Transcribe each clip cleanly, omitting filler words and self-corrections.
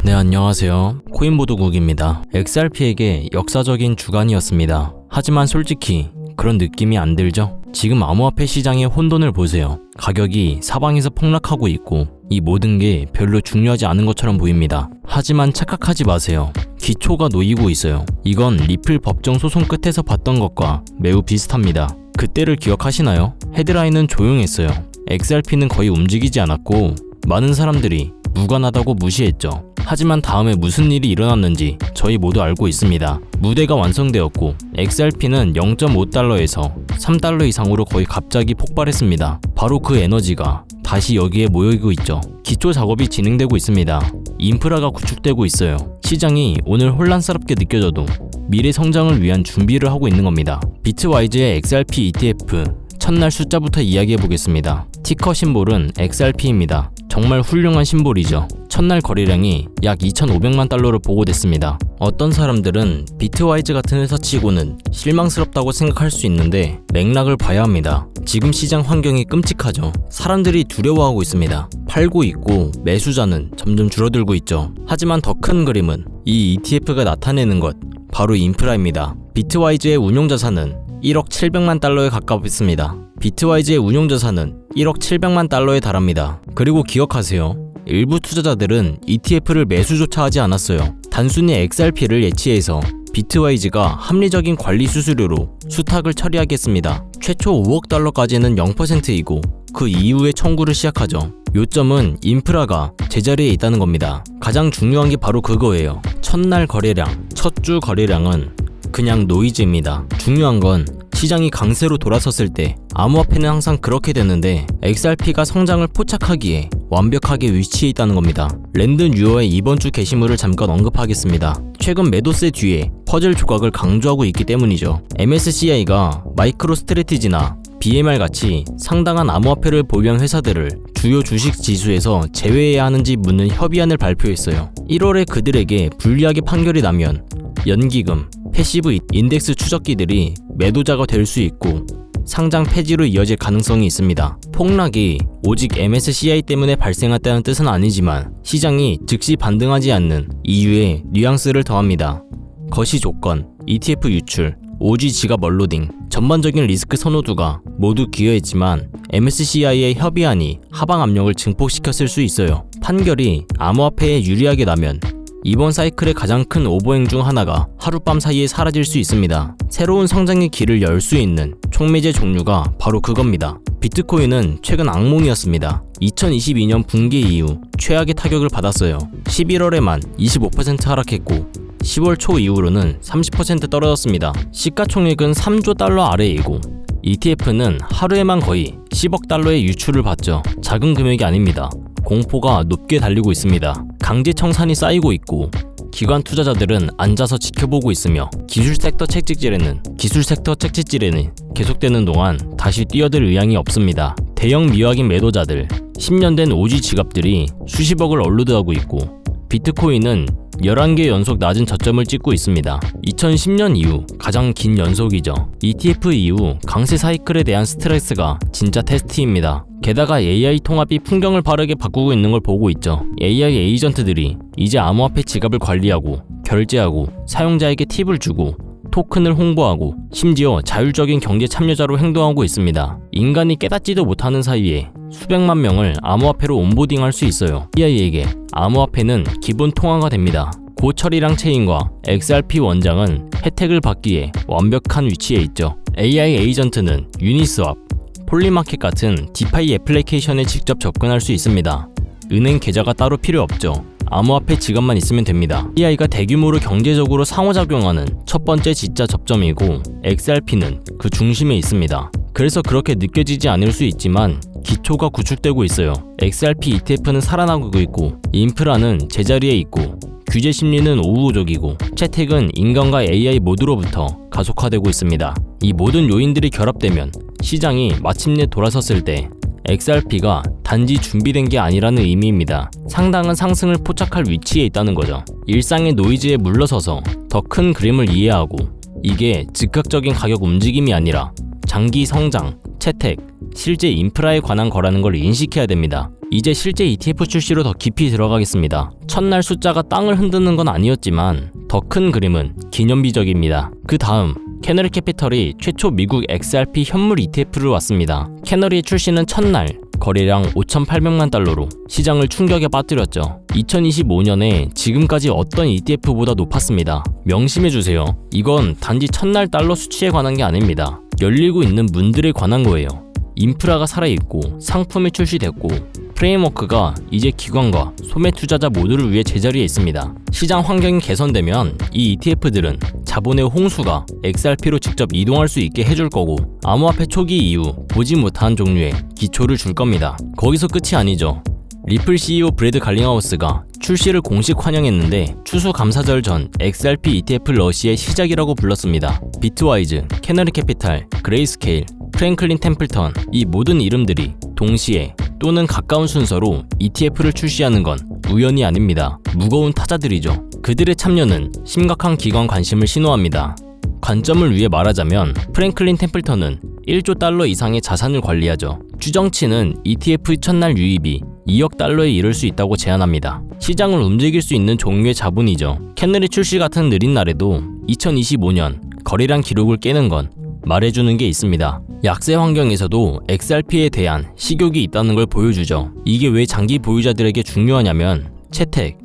네, 안녕하세요. 코인보도국입니다. XRP에게 역사적인 주간이었습니다. 하지만 솔직히 그런 느낌이 안 들죠? 지금 암호화폐 시장의 혼돈을 보세요. 가격이 사방에서 폭락하고 있고 이 모든 게 별로 중요하지 않은 것처럼 보입니다. 하지만 착각하지 마세요. 기초가 놓이고 있어요. 이건 리플 법정 소송 끝에서 봤던 것과 매우 비슷합니다. 그때를 기억하시나요? 헤드라인은 조용했어요. XRP는 거의 움직이지 않았고 많은 사람들이 무관하다고 무시했죠. 하지만 다음에 무슨 일이 일어났는지 저희 모두 알고 있습니다. 무대가 완성되었고 XRP는 0.5달러에서 3달러 이상으로 거의 갑자기 폭발했습니다. 바로 그 에너지가 다시 여기에 모이고 있죠. 기초 작업이 진행되고 있습니다. 인프라가 구축되고 있어요. 시장이 오늘 혼란스럽게 느껴져도 미래 성장을 위한 준비를 하고 있는 겁니다. 비트와이즈의 XRP ETF 첫날 숫자부터 이야기해 보겠습니다. 티커 심볼은 XRP입니다. 정말 훌륭한 심볼이죠. 첫날 거래량이 약 2,500만 달러로 보고됐습니다. 어떤 사람들은 비트와이즈 같은 회사치고는 실망스럽다고 생각할 수 있는데 맥락을 봐야 합니다. 지금 시장 환경이 끔찍하죠. 사람들이 두려워하고 있습니다. 팔고 있고 매수자는 점점 줄어들고 있죠. 하지만 더 큰 그림은 이 ETF가 나타내는 것, 바로 인프라입니다. 비트와이즈의 운용자산은 1억 700만 달러에 가깝습니다. 비트와이즈의 운용자산은 1억 700만 달러에 달합니다. 그리고 기억하세요. 일부 투자자들은 ETF를 매수조차 하지 않았어요. 단순히 XRP를 예치해서 비트와이즈가 합리적인 관리 수수료로 수탁을 처리하겠습니다. 최초 5억 달러까지는 0%이고 그 이후에 청구를 시작하죠. 요점은 인프라가 제자리에 있다는 겁니다. 가장 중요한 게 바로 그거예요. 첫날 거래량, 첫 주 거래량은 그냥 노이즈입니다. 중요한 건 시장이 강세로 돌아섰을 때 암호화폐는 항상 그렇게 되는데 XRP가 성장을 포착하기에 완벽하게 위치해 있다는 겁니다. 랜든 유어의 이번 주 게시물을 잠깐 언급하겠습니다. 최근 매도세 뒤에 퍼즐 조각을 강조하고 있기 때문이죠. MSCI가 마이크로 스트래티지나 BMR 같이 상당한 암호화폐를 보유한 회사들을 주요 주식 지수에서 제외해야 하는지 묻는 협의안을 발표했어요. 1월에 그들에게 불리하게 판결이 나면 연기금, 패시브 인덱스 추적기들이 매도자가 될 수 있고 상장 폐지로 이어질 가능성이 있습니다. 폭락이 오직 MSCI 때문에 발생했다는 뜻은 아니지만 시장이 즉시 반등하지 않는 이유에 뉘앙스를 더합니다. 거시 조건, ETF 유출, OG 지갑 언로딩, 전반적인 리스크 선호도가 모두 기여했지만 MSCI의 협의안이 하방 압력을 증폭시켰을 수 있어요. 판결이 암호화폐에 유리하게 나면 이번 사이클의 가장 큰 오버행 중 하나가 하룻밤 사이에 사라질 수 있습니다. 새로운 성장의 길을 열 수 있는 촉매제 종류가 바로 그겁니다. 비트코인은 최근 악몽이었습니다. 2022년 분기 이후 최악의 타격을 받았어요. 11월에만 25% 하락했고 10월 초 이후로는 30% 떨어졌습니다. 시가총액은 3조 달러 아래이고 ETF는 하루에만 거의 10억 달러의 유출을 받죠. 작은 금액이 아닙니다. 공포가 높게 달리고 있습니다. 강제 청산이 쌓이고 있고 기관 투자자들은 앉아서 지켜보고 있으며 기술 섹터 채찍질에는 계속되는 동안 다시 뛰어들 의향이 없습니다. 대형 미확인 매도자들, 10년 된 OG 지갑들이 수십억을 얼로드하고 있고 비트코인은 11개 연속 낮은 저점을 찍고 있습니다. 2010년 이후 가장 긴 연속이죠. ETF 이후 강세 사이클에 대한 스트레스가 진짜 테스트입니다. 게다가 AI 통합이 풍경을 바르게 바꾸고 있는 걸 보고 있죠. AI 에이전트들이 이제 암호화폐 지갑을 관리하고 결제하고 사용자에게 팁을 주고 토큰을 홍보하고 심지어 자율적인 경제 참여자로 행동하고 있습니다. 인간이 깨닫지도 못하는 사이에 수백만 명을 암호화폐로 온보딩할 수 있어요. AI에게 암호화폐는 기본 통화가 됩니다. 고처리랑 체인과 XRP 원장은 혜택을 받기에 완벽한 위치에 있죠. AI 에이전트는 유니스왑, 폴리마켓 같은 디파이 애플리케이션에 직접 접근할 수 있습니다. 은행 계좌가 따로 필요 없죠. 암호화폐 지갑만 있으면 됩니다. AI가 대규모로 경제적으로 상호작용하는 첫 번째 진짜 접점이고 XRP는 그 중심에 있습니다. 그래서 그렇게 느껴지지 않을 수 있지만 기초가 구축되고 있어요. XRP ETF는 살아나고 있고 인프라는 제자리에 있고 규제 심리는 우호적이고 채택은 인간과 AI 모두로부터 가속화되고 있습니다. 이 모든 요인들이 결합되면 시장이 마침내 돌아섰을 때 XRP가 단지 준비된 게 아니라는 의미입니다. 상당한 상승을 포착할 위치에 있다는 거죠. 일상의 노이즈에 물러서서 더 큰 그림을 이해하고 이게 즉각적인 가격 움직임이 아니라 장기 성장, 채택, 실제 인프라에 관한 거라는 걸 인식해야 됩니다. 이제 실제 ETF 출시로 더 깊이 들어가겠습니다. 첫날 숫자가 땅을 흔드는 건 아니었지만 더 큰 그림은 기념비적입니다. 그 다음 캐너리 캐피털이 최초 미국 XRP 현물 ETF를 왔습니다. 캐너리의 출시는 첫날 거래량 5,800만 달러로 시장을 충격에 빠뜨렸죠. 2025년에 지금까지 어떤 ETF보다 높았습니다. 명심해주세요. 이건 단지 첫날 달러 수치에 관한 게 아닙니다. 열리고 있는 문들에 관한 거예요. 인프라가 살아있고 상품이 출시됐고 프레임워크가 이제 기관과 소매 투자자 모두를 위해 제자리에 있습니다. 시장 환경이 개선되면 이 ETF들은 자본의 홍수가 XRP로 직접 이동할 수 있게 해줄 거고 암호화폐 초기 이후 보지 못한 종류의 기초를 줄 겁니다. 거기서 끝이 아니죠. 리플 CEO 브래드 갈링하우스가 출시를 공식 환영했는데 추수감사절 전 XRP ETF 러시의 시작이라고 불렀습니다. 비트와이즈, 캐너리 캐피탈, 그레이스케일, 프랭클린 템플턴 이 모든 이름들이 동시에 또는 가까운 순서로 ETF를 출시하는 건 우연이 아닙니다. 무거운 타자들이죠. 그들의 참여는 심각한 기관 관심을 신호합니다. 관점을 위해 말하자면 프랭클린 템플턴은 1조 달러 이상의 자산을 관리하죠. 추정치는 ETF 첫날 유입이 2억 달러에 이를 수 있다고 제안합니다. 시장을 움직일 수 있는 종류의 자본이죠. 캐너리 출시 같은 느린 날에도 2025년 거래량 기록을 깨는 건 말해주는 게 있습니다. 약세 환경에서도 XRP에 대한 식욕이 있다는 걸 보여주죠. 이게 왜 장기 보유자들에게 중요하냐면 채택,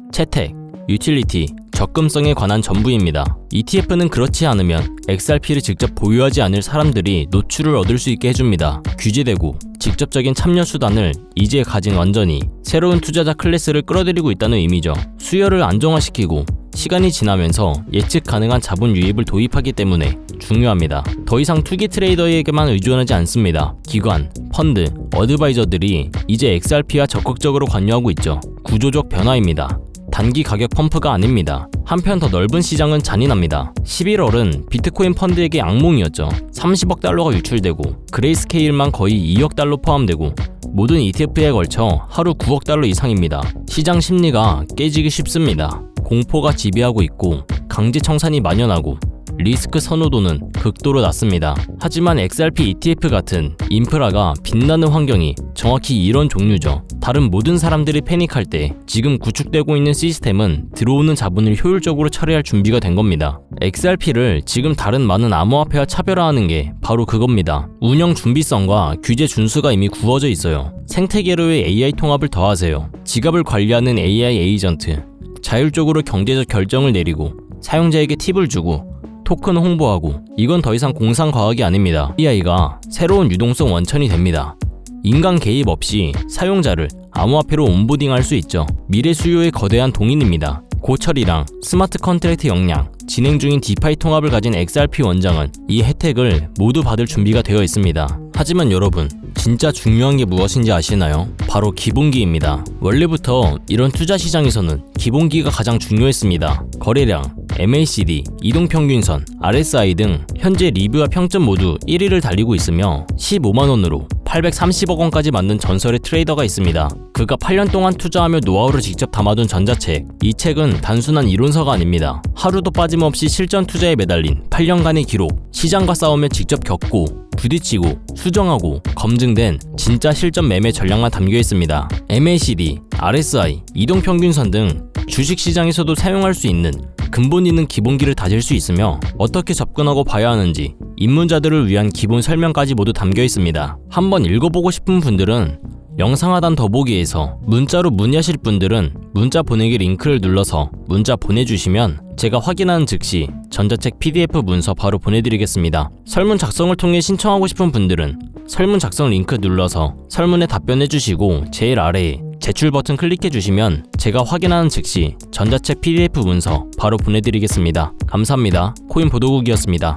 유틸리티, 접근성에 관한 전부입니다. ETF는 그렇지 않으면 XRP를 직접 보유하지 않을 사람들이 노출을 얻을 수 있게 해줍니다. 규제되고 직접적인 참여 수단을 이제 가진 완전히 새로운 투자자 클래스를 끌어들이고 있다는 의미죠. 수요를 안정화시키고 시간이 지나면서 예측 가능한 자본 유입을 도입하기 때문에 중요합니다. 더 이상 투기 트레이더에게만 의존하지 않습니다. 기관, 펀드, 어드바이저들이 이제 XRP와 적극적으로 관여하고 있죠. 구조적 변화입니다. 단기 가격 펌프가 아닙니다. 한편 더 넓은 시장은 잔인합니다. 11월은 비트코인 펀드에게 악몽이었죠. 30억 달러가 유출되고 그레이스케일만 거의 2억 달러 포함되고 모든 ETF에 걸쳐 하루 9억 달러 이상입니다. 시장 심리가 깨지기 쉽습니다. 공포가 지배하고 있고 강제 청산이 만연하고 리스크 선호도는 극도로 낮습니다. 하지만 XRP ETF 같은 인프라가 빛나는 환경이 정확히 이런 종류죠. 다른 모든 사람들이 패닉할 때 지금 구축되고 있는 시스템은 들어오는 자본을 효율적으로 처리할 준비가 된 겁니다. XRP를 지금 다른 많은 암호화폐와 차별화하는 게 바로 그겁니다. 운영 준비성과 규제 준수가 이미 구워져 있어요. 생태계로의 AI 통합을 더하세요. 지갑을 관리하는 AI 에이전트, 자율적으로 경제적 결정을 내리고 사용자에게 팁을 주고 토큰 홍보하고 이건 더 이상 공상과학이 아닙니다. AI가 새로운 유동성 원천이 됩니다. 인간 개입 없이 사용자를 암호화폐로 온보딩할 수 있죠. 미래 수요의 거대한 동인입니다. 고처리랑 스마트 컨트랙트 역량, 진행 중인 디파이 통합을 가진 XRP 원장은 이 혜택을 모두 받을 준비가 되어 있습니다. 하지만 여러분, 진짜 중요한 게 무엇인지 아시나요? 바로 기본기입니다. 원래부터 이런 투자 시장에서는 기본기가 가장 중요했습니다. 거래량, MACD, 이동평균선, RSI 등 현재 리뷰와 평점 모두 1위를 달리고 있으며 15만원으로 830억 원까지 만든 전설의 트레이더가 있습니다. 그가 8년 동안 투자하며 노하우를 직접 담아둔 전자책. 이 책은 단순한 이론서가 아닙니다. 하루도 빠짐없이 실전 투자에 매달린 8년간의 기록, 시장과 싸우며 직접 겪고 부딪히고 수정하고 검증된 진짜 실전 매매 전략만 담겨 있습니다. MACD, RSI, 이동평균선 등 주식시장에서도 사용할 수 있는 근본 있는 기본기를 다질 수 있으며 어떻게 접근하고 봐야 하는지 입문자들을 위한 기본 설명까지 모두 담겨 있습니다. 한번 읽어보고 싶은 분들은 영상 하단 더보기에서 문자로 문의하실 분들은 문자 보내기 링크를 눌러서 문자 보내주시면 제가 확인하는 즉시 전자책 PDF 문서 바로 보내드리겠습니다. 설문 작성을 통해 신청하고 싶은 분들은 설문 작성 링크 눌러서 설문에 답변해주시고 제일 아래에 제출 버튼 클릭해주시면 제가 확인하는 즉시 전자책 PDF 문서 바로 보내드리겠습니다. 감사합니다. 코인 보도국이었습니다.